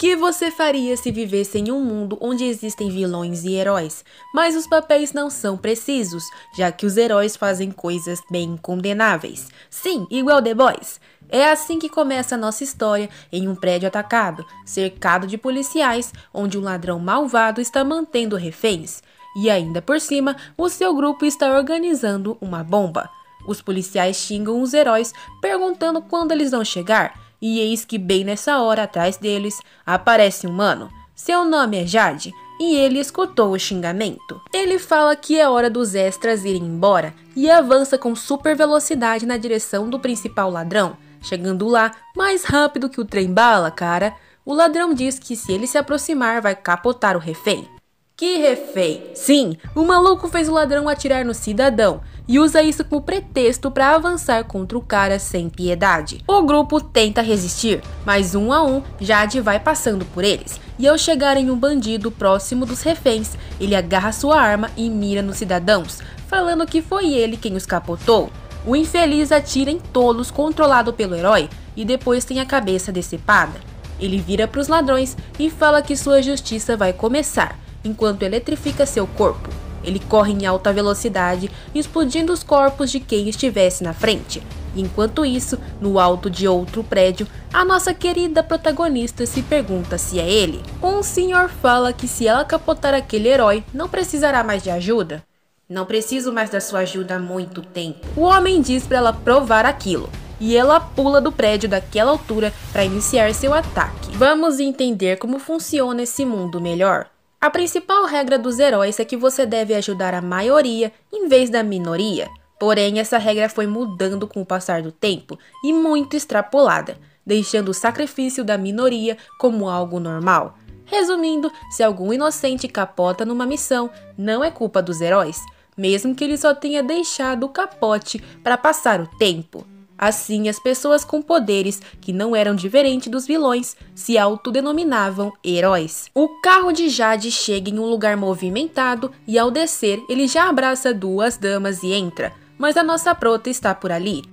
que você faria se vivesse em um mundo onde existem vilões e heróis, mas os papéis não são precisos, já que os heróis fazem coisas bem condenáveis? Sim, igual The Boys. É assim que começa a nossa história, em um prédio atacado, cercado de policiais, onde um ladrão malvado está mantendo reféns. E ainda por cima, o seu grupo está organizando uma bomba. Os policiais xingam os heróis, perguntando quando eles vão chegar. E eis que bem nessa hora, atrás deles, aparece um humano. Seu nome é Jade, e ele escutou o xingamento. Ele fala que é hora dos extras irem embora, e avança com super velocidade na direção do principal ladrão, chegando lá mais rápido que o trem-bala, cara. O ladrão diz que se ele se aproximar, vai capotar o refém. Que refém? Sim, o maluco fez o ladrão atirar no cidadão e usa isso como pretexto para avançar contra o cara sem piedade. O grupo tenta resistir, mas um a um, Jade vai passando por eles. E ao chegar em um bandido próximo dos reféns, ele agarra sua arma e mira nos cidadãos, falando que foi ele quem os capotou. O infeliz atira em tolos controlado pelo herói e depois tem a cabeça decepada. Ele vira para os ladrões e fala que sua justiça vai começar, enquanto eletrifica seu corpo. Ele corre em alta velocidade, explodindo os corpos de quem estivesse na frente. Enquanto isso, no alto de outro prédio, a nossa querida protagonista se pergunta se é ele. Um senhor fala que se ela capotar aquele herói, não precisará mais de ajuda. Não preciso mais da sua ajuda há muito tempo. O homem diz para ela provar aquilo, e ela pula do prédio daquela altura para iniciar seu ataque. Vamos entender como funciona esse mundo melhor. A principal regra dos heróis é que você deve ajudar a maioria em vez da minoria. Porém, essa regra foi mudando com o passar do tempo e muito extrapolada, deixando o sacrifício da minoria como algo normal. Resumindo, se algum inocente capota numa missão, não é culpa dos heróis, mesmo que ele só tenha deixado o capote para passar o tempo. Assim, as pessoas com poderes, que não eram diferentes dos vilões, se autodenominavam heróis. O carro de Jade chega em um lugar movimentado e ao descer, ele já abraça duas damas e entra, mas a nossa prota está por ali.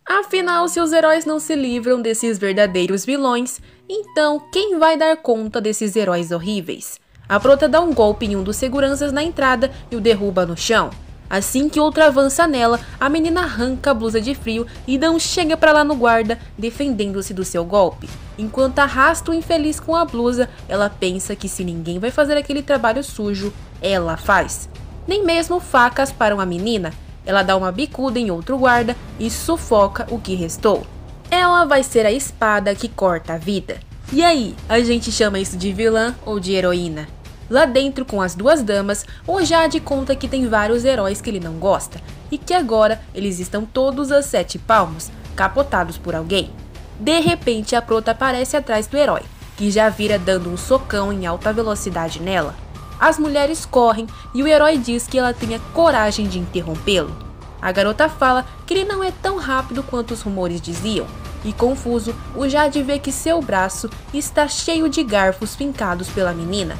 Afinal, se os heróis não se livram desses verdadeiros vilões, então quem vai dar conta desses heróis horríveis? A prota dá um golpe em um dos seguranças na entrada e o derruba no chão. Assim que outro avança nela, a menina arranca a blusa de frio e dá um chega pra lá no guarda, defendendo-se do seu golpe. Enquanto arrasta o infeliz com a blusa, ela pensa que se ninguém vai fazer aquele trabalho sujo, ela faz. Nem mesmo facas param a menina. Ela dá uma bicuda em outro guarda e sufoca o que restou. Ela vai ser a espada que corta a vida. E aí, a gente chama isso de vilã ou de heroína? Lá dentro, com as duas damas, o Jade conta que tem vários heróis que ele não gosta e que agora eles estão todos a 7 palmos, capotados por alguém. De repente, a prota aparece atrás do herói, que já vira dando um socão em alta velocidade nela. As mulheres correm e o herói diz que ela tenha coragem de interrompê-lo. A garota fala que ele não é tão rápido quanto os rumores diziam. E confuso, o Jade vê que seu braço está cheio de garfos fincados pela menina.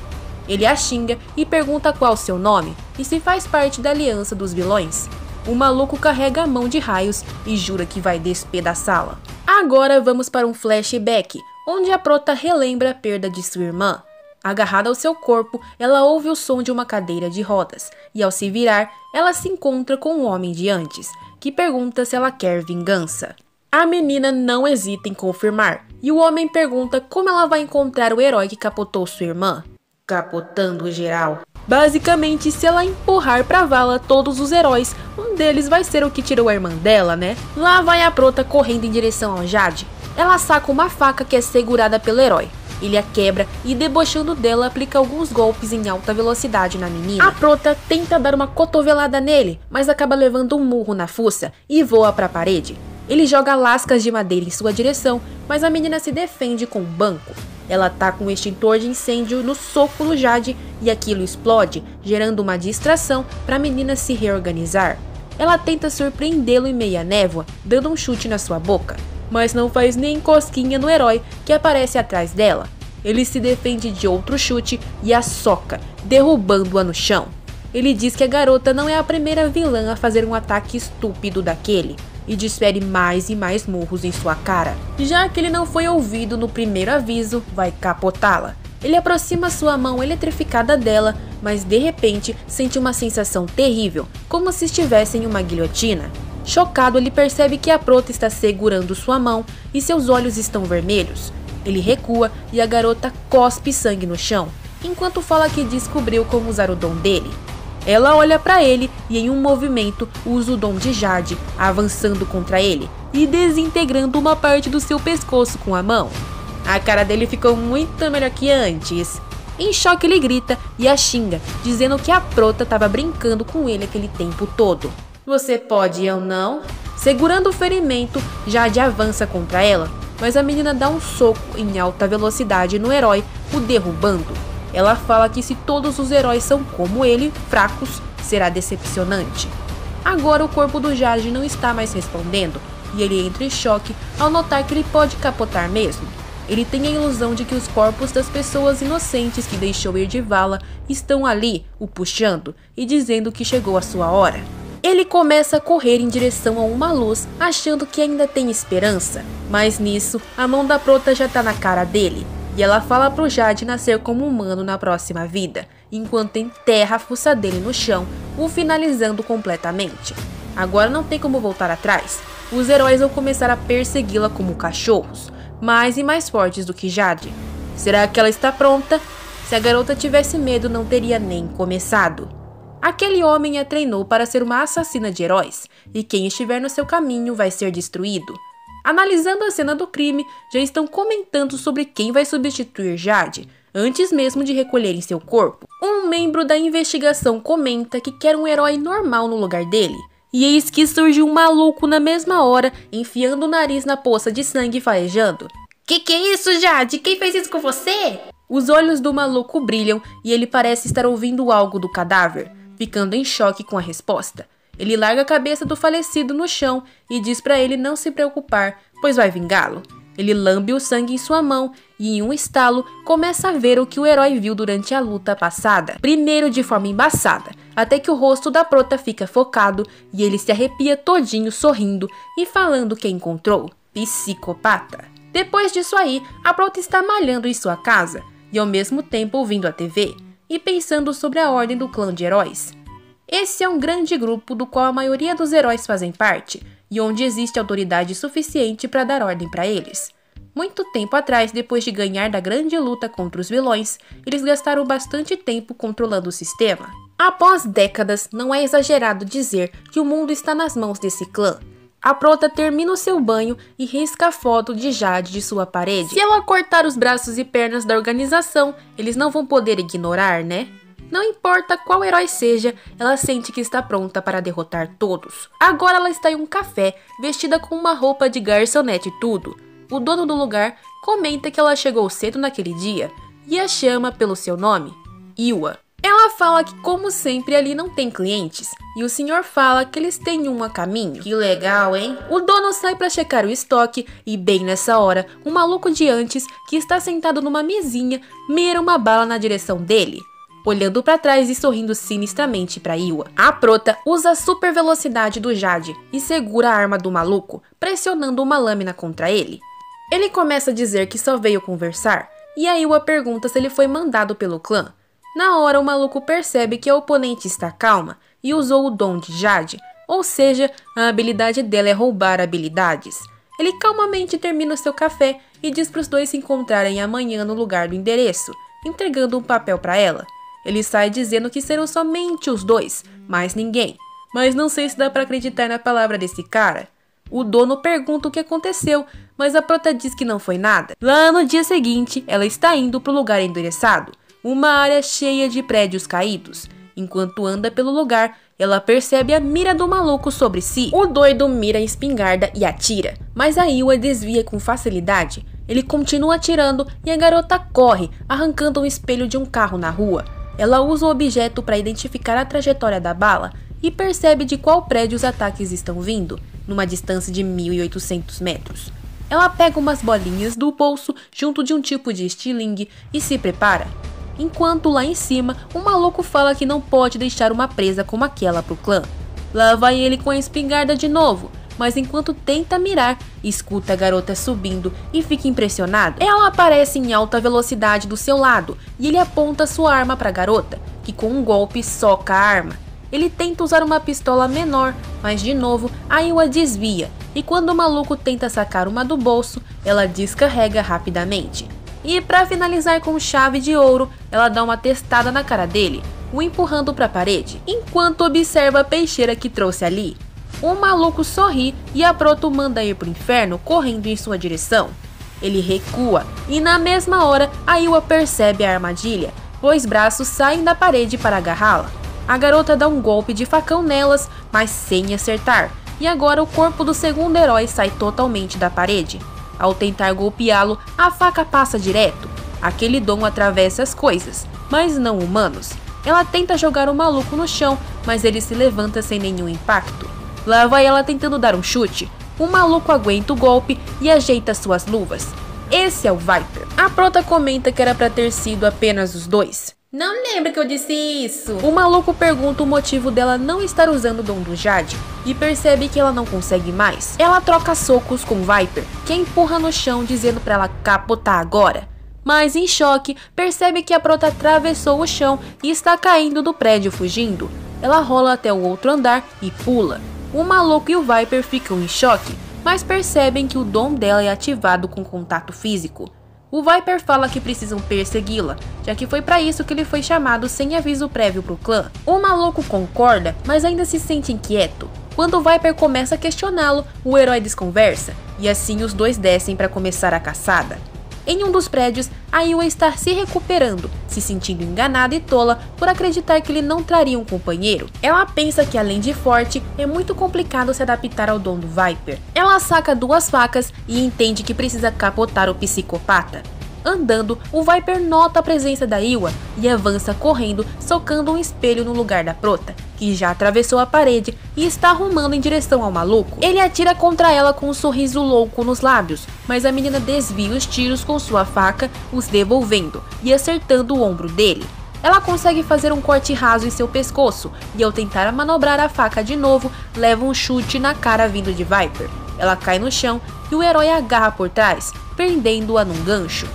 Ele a xinga e pergunta qual seu nome e se faz parte da aliança dos vilões. O maluco carrega a mão de raios e jura que vai despedaçá-la. Agora vamos para um flashback, onde a prota relembra a perda de sua irmã. Agarrada ao seu corpo, ela ouve o som de uma cadeira de rodas, e ao se virar, ela se encontra com o homem de antes, que pergunta se ela quer vingança. A menina não hesita em confirmar, e o homem pergunta como ela vai encontrar o herói que capotou sua irmã. Capotando geral. Basicamente, se ela empurrar pra vala todos os heróis, um deles vai ser o que tirou a irmã dela, né? Lá vai a prota correndo em direção ao Jade. Ela saca uma faca que é segurada pelo herói. Ele a quebra e, debochando dela, aplica alguns golpes em alta velocidade na menina. A prota tenta dar uma cotovelada nele, mas acaba levando um murro na fuça e voa pra parede. Ele joga lascas de madeira em sua direção, mas a menina se defende com um banco. Ela taca um extintor de incêndio no soco do Jade e aquilo explode, gerando uma distração para a menina se reorganizar. Ela tenta surpreendê-lo em meia névoa, dando um chute na sua boca, mas não faz nem cosquinha no herói que aparece atrás dela. Ele se defende de outro chute e a soca, derrubando-a no chão. Ele diz que a garota não é a primeira vilã a fazer um ataque estúpido daquele. e desfere mais e mais murros em sua cara. Já que ele não foi ouvido no primeiro aviso, vai capotá-la. Ele aproxima sua mão eletrificada dela, mas de repente sente uma sensação terrível, como se estivesse em uma guilhotina. Chocado, ele percebe que a prota está segurando sua mão e seus olhos estão vermelhos. Ele recua e a garota cospe sangue no chão, enquanto fala que descobriu como usar o dom dele. Ela olha para ele e em um movimento usa o dom de Jade, avançando contra ele e desintegrando uma parte do seu pescoço com a mão. A cara dele ficou muito melhor que antes. Em choque, ele grita e a xinga, dizendo que a prota estava brincando com ele aquele tempo todo. Você pode e eu não? Segurando o ferimento, Jade avança contra ela, mas a menina dá um soco em alta velocidade no herói, o derrubando. Ela fala que se todos os heróis são como ele, fracos, será decepcionante. Agora o corpo do Jade não está mais respondendo, e ele entra em choque ao notar que ele pode capotar mesmo. Ele tem a ilusão de que os corpos das pessoas inocentes que deixou ir de vala estão ali, o puxando e dizendo que chegou a sua hora. Ele começa a correr em direção a uma luz, achando que ainda tem esperança, mas nisso, a mão da prota já tá na cara dele, e ela fala pro Jade nascer como humano na próxima vida, enquanto enterra a fuça dele no chão, o finalizando completamente. Agora não tem como voltar atrás, os heróis vão começar a persegui-la como cachorros, mais e mais fortes do que Jade. Será que ela está pronta? Se a garota tivesse medo, não teria nem começado. Aquele homem a treinou para ser uma assassina de heróis, e quem estiver no seu caminho vai ser destruído. Analisando a cena do crime, já estão comentando sobre quem vai substituir Jade, antes mesmo de recolherem seu corpo. Um membro da investigação comenta que quer um herói normal no lugar dele, e eis que surge um maluco na mesma hora, enfiando o nariz na poça de sangue e farejando. Que é isso, Jade? Quem fez isso com você? Os olhos do maluco brilham e ele parece estar ouvindo algo do cadáver, ficando em choque com a resposta. Ele larga a cabeça do falecido no chão e diz para ele não se preocupar, pois vai vingá-lo. Ele lambe o sangue em sua mão e, em um estalo, começa a ver o que o herói viu durante a luta passada. Primeiro de forma embaçada, até que o rosto da prota fica focado e ele se arrepia todinho sorrindo e falando que encontrou. Psicopata. Depois disso aí, a prota está malhando em sua casa e ao mesmo tempo ouvindo a TV e pensando sobre a ordem do clã de heróis. Esse é um grande grupo do qual a maioria dos heróis fazem parte, e onde existe autoridade suficiente para dar ordem para eles. Muito tempo atrás, depois de ganhar da grande luta contra os vilões, eles gastaram bastante tempo controlando o sistema. Após décadas, não é exagerado dizer que o mundo está nas mãos desse clã. A prota termina o seu banho e risca a foto de Jade de sua parede. Se ela cortar os braços e pernas da organização, eles não vão poder ignorar, né? Não importa qual herói seja, ela sente que está pronta para derrotar todos. Agora ela está em um café, vestida com uma roupa de garçonete e tudo. O dono do lugar comenta que ela chegou cedo naquele dia e a chama pelo seu nome, Iwa. Ela fala que, como sempre, ali não tem clientes, e o senhor fala que eles têm um a caminho. Que legal, hein? O dono sai para checar o estoque e, bem nessa hora, um maluco de antes, que está sentado numa mesinha, mira uma bala na direção dele, olhando para trás e sorrindo sinistramente para Iwa. A prota usa a super velocidade do Jade e segura a arma do maluco, pressionando uma lâmina contra ele. Ele começa a dizer que só veio conversar, e a Iwa pergunta se ele foi mandado pelo clã. Na hora, o maluco percebe que a oponente está calma e usou o dom de Jade, ou seja, a habilidade dela é roubar habilidades. Ele calmamente termina o seu café e diz para os dois se encontrarem amanhã no lugar do endereço, entregando um papel para ela. Ele sai dizendo que serão somente os dois, mais ninguém. Mas não sei se dá para acreditar na palavra desse cara. O dono pergunta o que aconteceu, mas a prota diz que não foi nada. Lá no dia seguinte, ela está indo para o lugar endereçado, uma área cheia de prédios caídos. Enquanto anda pelo lugar, ela percebe a mira do maluco sobre si. O doido mira a espingarda e atira, mas a Iwa desvia com facilidade. Ele continua atirando e a garota corre, arrancando um espelho de um carro na rua. Ela usa o objeto para identificar a trajetória da bala e percebe de qual prédio os ataques estão vindo, numa distância de 1.800 metros. Ela pega umas bolinhas do bolso junto de um tipo de estilingue e se prepara. Enquanto lá em cima, um maluco fala que não pode deixar uma presa como aquela pro clã. Lá vai ele com a espingarda de novo, mas enquanto tenta mirar, escuta a garota subindo e fica impressionado. Ela aparece em alta velocidade do seu lado e ele aponta sua arma para a garota, que com um golpe soca a arma. Ele tenta usar uma pistola menor, mas de novo a Iwa desvia, e quando o maluco tenta sacar uma do bolso, ela descarrega rapidamente. E para finalizar com chave de ouro, ela dá uma testada na cara dele, o empurrando para a parede, enquanto observa a peixeira que trouxe ali. O maluco sorri e a Proto manda ir pro inferno correndo em sua direção. Ele recua, e na mesma hora a Iwa percebe a armadilha, pois braços saem da parede para agarrá-la. A garota dá um golpe de facão nelas, mas sem acertar, e agora o corpo do segundo herói sai totalmente da parede. Ao tentar golpeá-lo, a faca passa direto. Aquele dom atravessa as coisas, mas não humanos. Ela tenta jogar o maluco no chão, mas ele se levanta sem nenhum impacto. Lá vai ela tentando dar um chute. O maluco aguenta o golpe e ajeita suas luvas. Esse é o Viper. A Prota comenta que era pra ter sido apenas os dois. Não lembra que eu disse isso? O maluco pergunta o motivo dela não estar usando o dom do Jade e percebe que ela não consegue mais. Ela troca socos com o Viper, que a empurra no chão dizendo pra ela capotar agora. Mas em choque, percebe que a Prota atravessou o chão e está caindo do prédio fugindo. Ela rola até o outro andar e pula. O maluco e o Viper ficam em choque, mas percebem que o dom dela é ativado com contato físico. O Viper fala que precisam persegui-la, já que foi para isso que ele foi chamado sem aviso prévio pro clã. O maluco concorda, mas ainda se sente inquieto. Quando o Viper começa a questioná-lo, o herói desconversa, e assim os dois descem para começar a caçada. Em um dos prédios, a Iwa está se recuperando, se sentindo enganada e tola por acreditar que ele não traria um companheiro. Ela pensa que além de forte, é muito complicado se adaptar ao dom do Viper. Ela saca duas facas e entende que precisa capotar o psicopata. Andando, o Viper nota a presença da Iwa e avança correndo, socando um espelho no lugar da Prota, que já atravessou a parede e está arrumando em direção ao maluco. Ele atira contra ela com um sorriso louco nos lábios, mas a menina desvia os tiros com sua faca, os devolvendo e acertando o ombro dele. Ela consegue fazer um corte raso em seu pescoço e ao tentar manobrar a faca de novo, leva um chute na cara vindo de Viper. Ela cai no chão e o herói a agarra por trás, prendendo-a num gancho.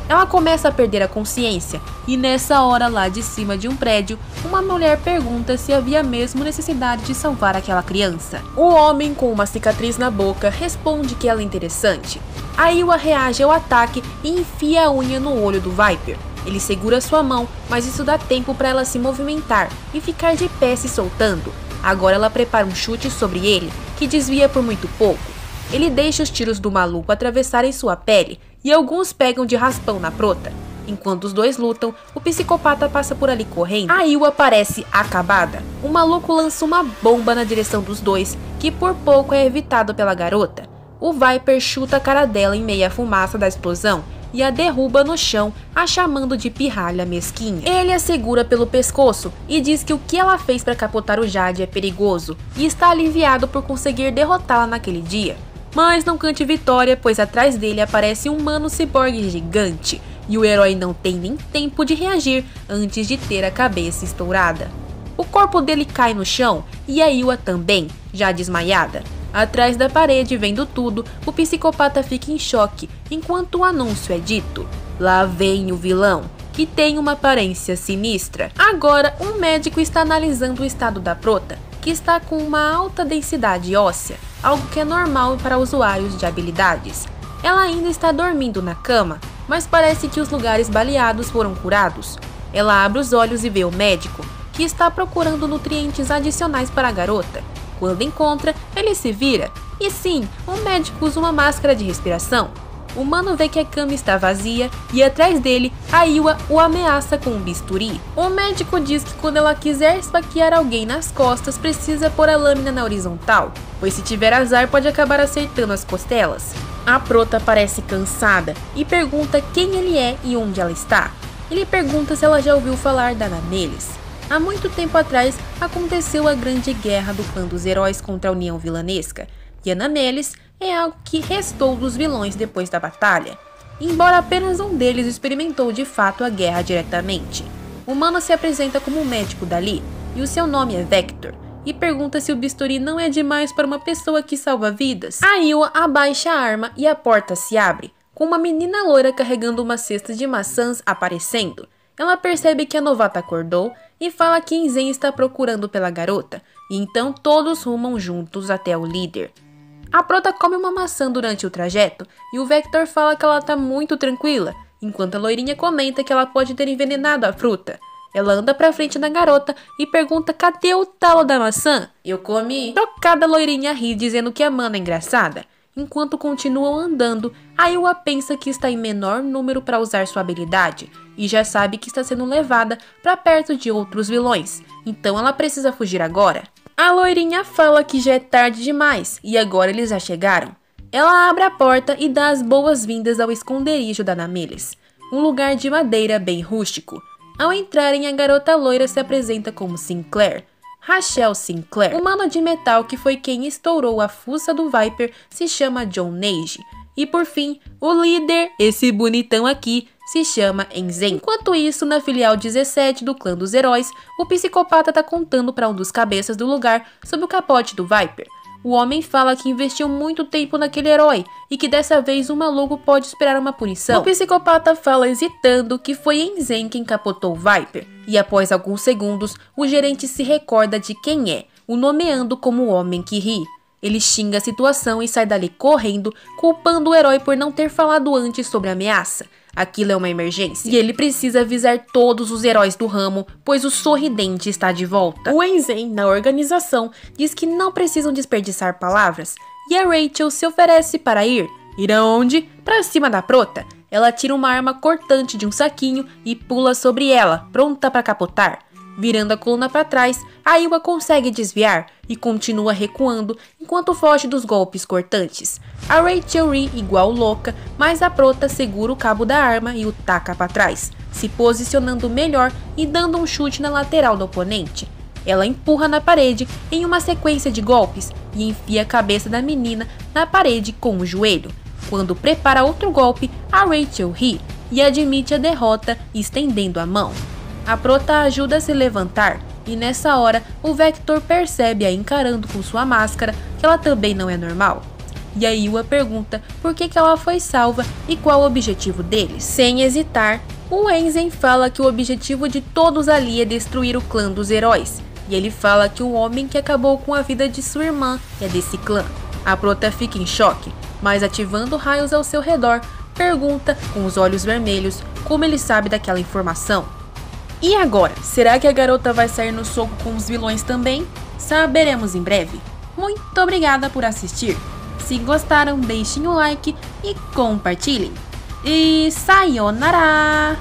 Ela começa a perder a consciência, e nessa hora lá de cima de um prédio, uma mulher pergunta se havia mesmo necessidade de salvar aquela criança. O homem com uma cicatriz na boca responde que ela é interessante. A Iwa reage ao ataque e enfia a unha no olho do Viper. Ele segura sua mão, mas isso dá tempo para ela se movimentar e ficar de pé se soltando. Agora ela prepara um chute sobre ele, que desvia por muito pouco. Ele deixa os tiros do maluco atravessarem sua pele, e alguns pegam de raspão na Prota. Enquanto os dois lutam, o psicopata passa por ali correndo. A Iwa parece acabada. O maluco lança uma bomba na direção dos dois, que por pouco é evitado pela garota. O Viper chuta a cara dela em meio à fumaça da explosão e a derruba no chão, a chamando de pirralha mesquinha. Ele a segura pelo pescoço e diz que o que ela fez para capotar o Jade é perigoso e está aliviado por conseguir derrotá-la naquele dia. Mas não cante vitória, pois atrás dele aparece um humano ciborgue gigante, e o herói não tem nem tempo de reagir antes de ter a cabeça estourada. O corpo dele cai no chão, e a Iwa também, já desmaiada. Atrás da parede, vendo tudo, o psicopata fica em choque, enquanto o anúncio é dito. Lá vem o vilão, que tem uma aparência sinistra. Agora, um médico está analisando o estado da Prota, que está com uma alta densidade óssea, algo que é normal para usuários de habilidades. Ela ainda está dormindo na cama, mas parece que os lugares baleados foram curados. Ela abre os olhos e vê o médico, que está procurando nutrientes adicionais para a garota. Quando encontra, ele se vira, e sim, o médico usa uma máscara de respiração. O humano vê que a cama está vazia e atrás dele, a Iwa o ameaça com um bisturi. O médico diz que quando ela quiser esfaquear alguém nas costas, precisa pôr a lâmina na horizontal, pois se tiver azar pode acabar acertando as costelas. A Prota parece cansada e pergunta quem ele é e onde ela está. Ele pergunta se ela já ouviu falar da Anamelis. Há muito tempo atrás, aconteceu a grande guerra do clã dos heróis contra a União Vilanesca, e Anamelis é algo que restou dos vilões depois da batalha, embora apenas um deles experimentou de fato a guerra diretamente. O humano se apresenta como um médico dali, e o seu nome é Vector. e pergunta se o bisturi não é demais para uma pessoa que salva vidas. A Iwa abaixa a arma e a porta se abre, com uma menina loira carregando uma cesta de maçãs aparecendo. Ela percebe que a novata acordou e fala que Enzen está procurando pela garota, e então todos rumam juntos até o líder. A prota come uma maçã durante o trajeto e o Vector fala que ela tá muito tranquila, enquanto a loirinha comenta que ela pode ter envenenado a fruta. Ela anda pra frente da garota e pergunta cadê o talo da maçã. Eu comi. Trocada, a loirinha ri dizendo que a mana é engraçada. Enquanto continuam andando, a Iwa pensa que está em menor número para usar sua habilidade e já sabe que está sendo levada para perto de outros vilões, então ela precisa fugir agora. A loirinha fala que já é tarde demais e agora eles já chegaram. Ela abre a porta e dá as boas-vindas ao esconderijo da Nameles, um lugar de madeira bem rústico. Ao entrarem, a garota loira se apresenta como Sinclair. Rachel Sinclair, o mano de metal que foi quem estourou a fuça do Viper, se chama John Nage. E por fim, o líder, esse bonitão aqui, se chama Enzen. Enquanto isso, na filial 17 do clã dos heróis, o psicopata tá contando para um dos cabeças do lugar sobre o capote do Viper. O homem fala que investiu muito tempo naquele herói e que dessa vez o maluco pode esperar uma punição. O psicopata fala hesitando que foi Enzen quem capotou o Viper, e após alguns segundos, o gerente se recorda de quem é, o nomeando como o homem que ri. Ele xinga a situação e sai dali correndo, culpando o herói por não ter falado antes sobre a ameaça. Aquilo é uma emergência e ele precisa avisar todos os heróis do ramo, pois o sorridente está de volta. O Enzen, na organização, diz que não precisam desperdiçar palavras e a Rachel se oferece para ir. Ir aonde? Pra cima da prota. Ela tira uma arma cortante de um saquinho e pula sobre ela, pronta para capotar. Virando a coluna para trás, a Iwa consegue desviar e continua recuando enquanto foge dos golpes cortantes. A Rachel ri igual louca, mas a prota segura o cabo da arma e o taca para trás, se posicionando melhor e dando um chute na lateral do oponente. Ela empurra na parede em uma sequência de golpes e enfia a cabeça da menina na parede com o joelho. Quando prepara outro golpe, a Rachel ri e admite a derrota estendendo a mão. A prota ajuda a se levantar e nessa hora o Vector percebe-a encarando com sua máscara que ela também não é normal. E a Iwa pergunta por que ela foi salva e qual o objetivo deles. Sem hesitar, o Enzen fala que o objetivo de todos ali é destruir o clã dos heróis. E ele fala que o homem que acabou com a vida de sua irmã é desse clã. A prota fica em choque, mas ativando raios ao seu redor, pergunta com os olhos vermelhos como ele sabe daquela informação. E agora, será que a garota vai sair no soco com os vilões também? Saberemos em breve. Muito obrigada por assistir. Se gostaram, deixem o like e compartilhem. E sayonara!